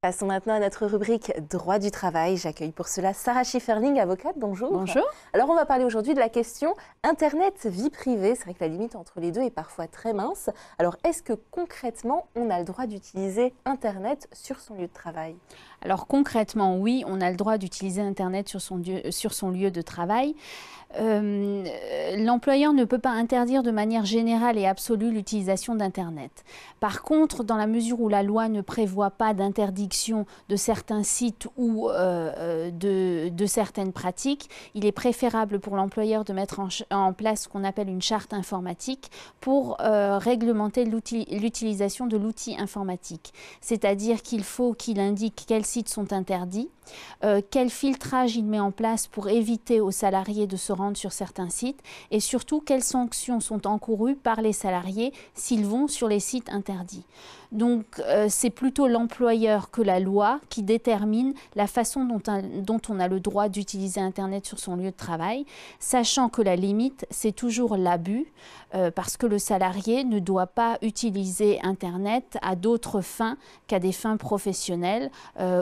Passons maintenant à notre rubrique droit du travail. J'accueille pour cela Sarah Schifferling, avocate. Bonjour. Bonjour. Alors on va parler aujourd'hui de la question Internet, vie privée. C'est vrai que la limite entre les deux est parfois très mince. Alors est-ce que concrètement on a le droit d'utiliser Internet sur son lieu de travail? Alors concrètement, oui, on a le droit d'utiliser Internet sur son lieu de travail. L'employeur ne peut pas interdire de manière générale et absolue l'utilisation d'Internet. Par contre, dans la mesure où la loi ne prévoit pas d'interdiction de certains sites ou de certaines pratiques, il est préférable pour l'employeur de mettre en place ce qu'on appelle une charte informatique pour réglementer l'utilisation de l'outil informatique. C'est-à-dire qu'il faut qu'il indique quels sites sont interdits, quel filtrage il met en place pour éviter aux salariés de se rendre sur certains sites et surtout quelles sanctions sont encourues par les salariés s'ils vont sur les sites interdits. Donc c'est plutôt l'employeur que la loi qui détermine la façon dont on a le droit d'utiliser Internet sur son lieu de travail, sachant que la limite c'est toujours l'abus parce que le salarié ne doit pas utiliser Internet à d'autres fins qu'à des fins professionnelles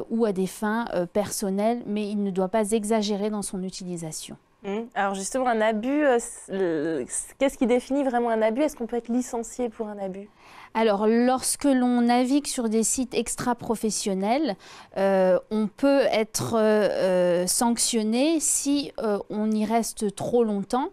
ou à des fins personnelles, mais il ne doit pas exagérer dans son utilisation. Alors justement, un abus, qu'est-ce qui définit vraiment un abus? Est-ce qu'on peut être licencié pour un abus? Alors, lorsque l'on navigue sur des sites extra-professionnels, on peut être sanctionné si on y reste trop longtemps.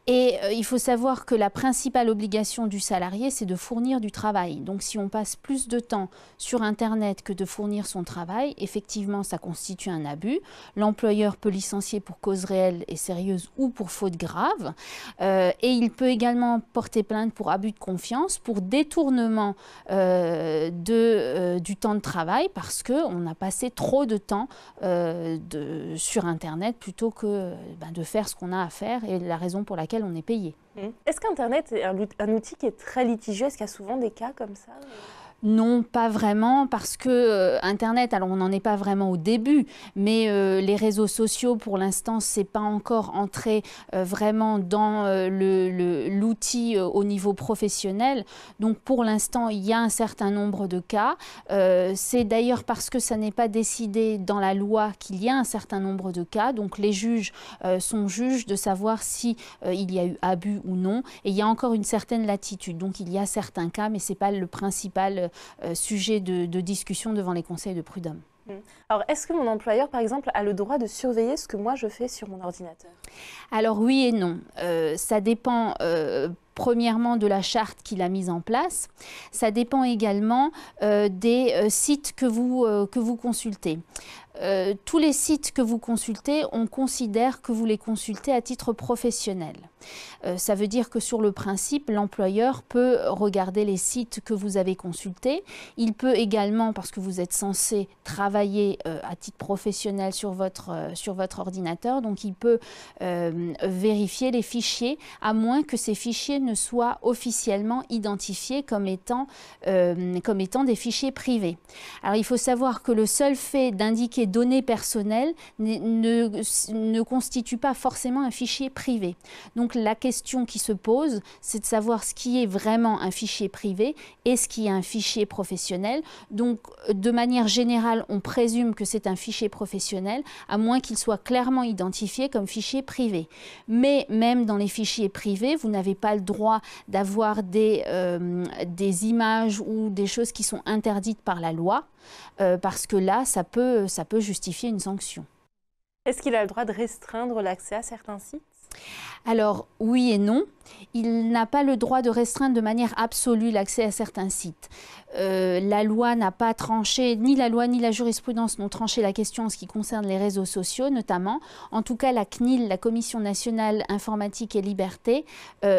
Et il faut savoir que la principale obligation du salarié, c'est de fournir du travail. Donc, si on passe plus de temps sur Internet que de fournir son travail, effectivement, ça constitue un abus. L'employeur peut licencier pour cause réelle et sérieuse ou pour faute grave. Et il peut également porter plainte pour abus de confiance, pour détournement du temps de travail parce qu'on a passé trop de temps sur Internet plutôt que de faire ce qu'on a à faire et la raison pour laquelle on est payé. Est-ce qu'Internet est un outil qui est très litigieux? Est-ce qu'il y a souvent des cas comme ça? Non, pas vraiment, parce que Internet, alors on n'en est pas vraiment au début, mais les réseaux sociaux, pour l'instant, c'est pas encore entré vraiment dans l'outil au niveau professionnel. Donc pour l'instant, il y a un certain nombre de cas. C'est d'ailleurs parce que ça n'est pas décidé dans la loi qu'il y a un certain nombre de cas. Donc les juges sont juges de savoir si il y a eu abus ou non. Et il y a encore une certaine latitude. Donc il y a certains cas, mais c'est pas le principal sujet de discussion devant les conseils de prud'homme. Alors, est-ce que mon employeur, par exemple, a le droit de surveiller ce que moi je fais sur mon ordinateur? Alors oui et non. Ça dépend premièrement de la charte qu'il a mise en place. Ça dépend également des sites que vous consultez. Tous les sites que vous consultez, on considère que vous les consultez à titre professionnel. Ça veut dire que sur le principe, l'employeur peut regarder les sites que vous avez consultés. Il peut également, parce que vous êtes censé travailler à titre professionnel sur votre ordinateur, donc il peut vérifier les fichiers, à moins que ces fichiers ne soient officiellement identifiés comme étant des fichiers privés. Alors il faut savoir que le seul fait d'indiquer données personnelles ne constitue pas forcément un fichier privé. Donc la question qui se pose, c'est de savoir ce qui est vraiment un fichier privé et ce qui est un fichier professionnel. Donc de manière générale, on présume que c'est un fichier professionnel, à moins qu'il soit clairement identifié comme fichier privé. Mais même dans les fichiers privés, vous n'avez pas le droit d'avoir des images ou des choses qui sont interdites par la loi, parce que là, ça peut justifier une sanction. Est-ce qu'il a le droit de restreindre l'accès à certains sites? Alors, oui et non. Il n'a pas le droit de restreindre de manière absolue l'accès à certains sites. La loi n'a pas tranché, ni la loi ni la jurisprudence n'ont tranché la question en ce qui concerne les réseaux sociaux notamment. En tout cas, la CNIL, la Commission nationale informatique et liberté,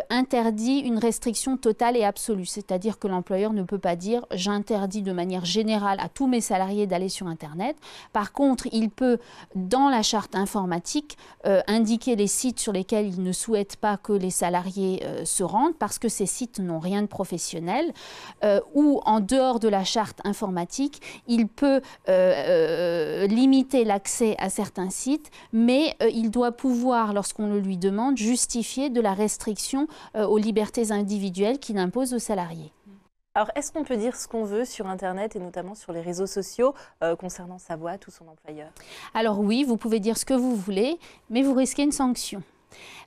interdit une restriction totale et absolue. C'est-à-dire que l'employeur ne peut pas dire « j'interdis de manière générale à tous mes salariés d'aller sur Internet ». Par contre, il peut, dans la charte informatique, indiquer les sites sur lesquels il ne souhaite pas que les salariés se rendent parce que ces sites n'ont rien de professionnel ou en dehors de la charte informatique, il peut limiter l'accès à certains sites, mais il doit pouvoir, lorsqu'on le lui demande, justifier de la restriction aux libertés individuelles qu'il impose aux salariés. Alors, est-ce qu'on peut dire ce qu'on veut sur Internet et notamment sur les réseaux sociaux concernant sa boîte ou son employeur? Alors oui, vous pouvez dire ce que vous voulez, mais vous risquez une sanction.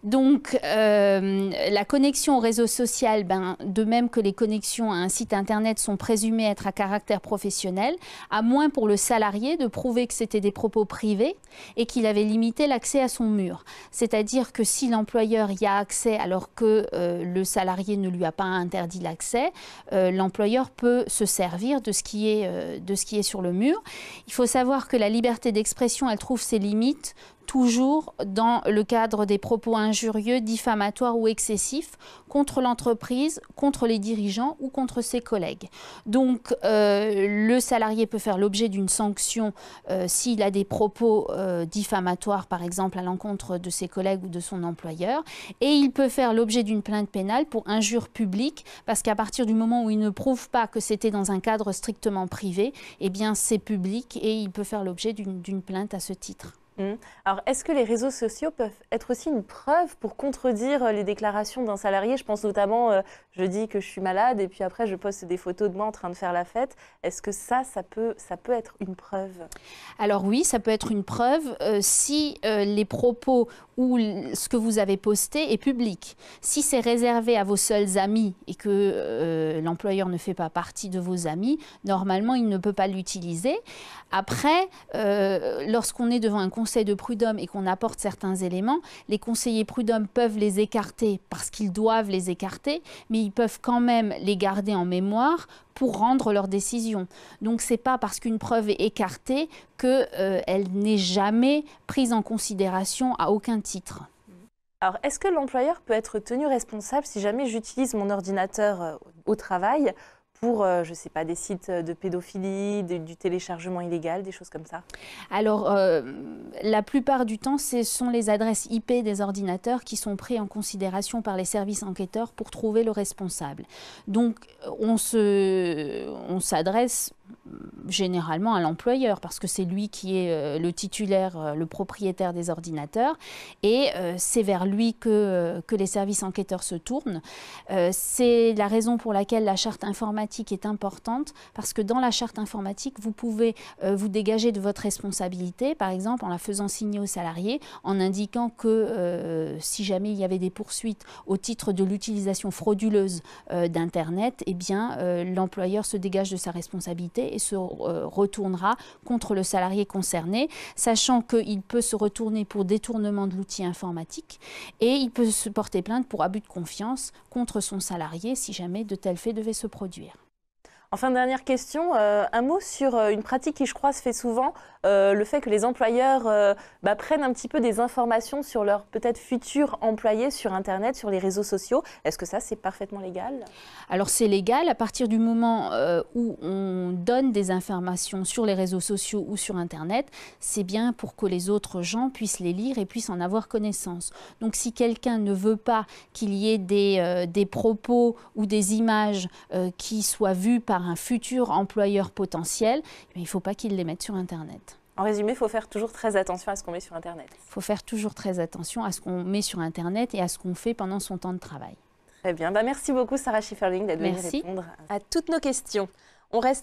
Donc, la connexion au réseau social, de même que les connexions à un site internet sont présumées être à caractère professionnel, à moins pour le salarié de prouver que c'était des propos privés et qu'il avait limité l'accès à son mur. C'est-à-dire que si l'employeur y a accès alors que le salarié ne lui a pas interdit l'accès, l'employeur peut se servir de ce qui est sur le mur. Il faut savoir que la liberté d'expression, elle trouve ses limites toujours dans le cadre des propos injurieux, diffamatoires ou excessifs contre l'entreprise, contre les dirigeants ou contre ses collègues. Donc, le salarié peut faire l'objet d'une sanction s'il a des propos diffamatoires, par exemple, à l'encontre de ses collègues ou de son employeur. Et il peut faire l'objet d'une plainte pénale pour injure publique, parce qu'à partir du moment où il ne prouve pas que c'était dans un cadre strictement privé, eh bien, c'est public et il peut faire l'objet d'une plainte à ce titre. Alors, est-ce que les réseaux sociaux peuvent être aussi une preuve pour contredire les déclarations d'un salarié? Je pense notamment, je dis que je suis malade et puis après je poste des photos de moi en train de faire la fête. Est-ce que ça peut être une preuve? Alors oui, ça peut être une preuve si les propos ou ce que vous avez posté est public. Si c'est réservé à vos seuls amis et que l'employeur ne fait pas partie de vos amis, normalement, il ne peut pas l'utiliser. Après, lorsqu'on est devant un conseil de prud'homme et qu'on apporte certains éléments, les conseillers prud'homme peuvent les écarter parce qu'ils doivent les écarter, mais ils peuvent quand même les garder en mémoire pour rendre leur décision. Donc, ce n'est pas parce qu'une preuve est écartée qu'elle n'est jamais prise en considération à aucun titre. Alors, est-ce que l'employeur peut être tenu responsable si jamais j'utilise mon ordinateur au travail pour, je ne sais pas, des sites de pédophilie, du téléchargement illégal, des choses comme ça? Alors, la plupart du temps, ce sont les adresses IP des ordinateurs qui sont prises en considération par les services enquêteurs pour trouver le responsable. Donc, on s'adresse généralement à l'employeur parce que c'est lui qui est le titulaire, le propriétaire des ordinateurs et c'est vers lui que les services enquêteurs se tournent. C'est la raison pour laquelle la charte informatique est importante parce que dans la charte informatique, vous pouvez vous dégager de votre responsabilité, par exemple en la faisant signer aux salariés, en indiquant que si jamais il y avait des poursuites au titre de l'utilisation frauduleuse d'Internet, eh bien l'employeur se dégage de sa responsabilité et se retournera contre le salarié concerné, sachant qu'il peut se retourner pour détournement de l'outil informatique et il peut se porter plainte pour abus de confiance contre son salarié si jamais de tels faits devaient se produire. Enfin, dernière question, un mot sur une pratique qui, je crois, se fait souvent, le fait que les employeurs prennent un petit peu des informations sur leurs peut-être futurs employés sur Internet, sur les réseaux sociaux. Est-ce que ça, c'est parfaitement légal? Alors, c'est légal à partir du moment où on donne des informations sur les réseaux sociaux ou sur Internet. C'est bien pour que les autres gens puissent les lire et puissent en avoir connaissance. Donc, si quelqu'un ne veut pas qu'il y ait des propos ou des images qui soient vues par un futur employeur potentiel, il ne faut pas qu'il les mette sur Internet. En résumé, il faut faire toujours très attention à ce qu'on met sur Internet. Il faut faire toujours très attention à ce qu'on met sur Internet et à ce qu'on fait pendant son temps de travail. Très bien. Merci beaucoup, Sarah Schifferling, d'être venue répondre à toutes nos questions. On reste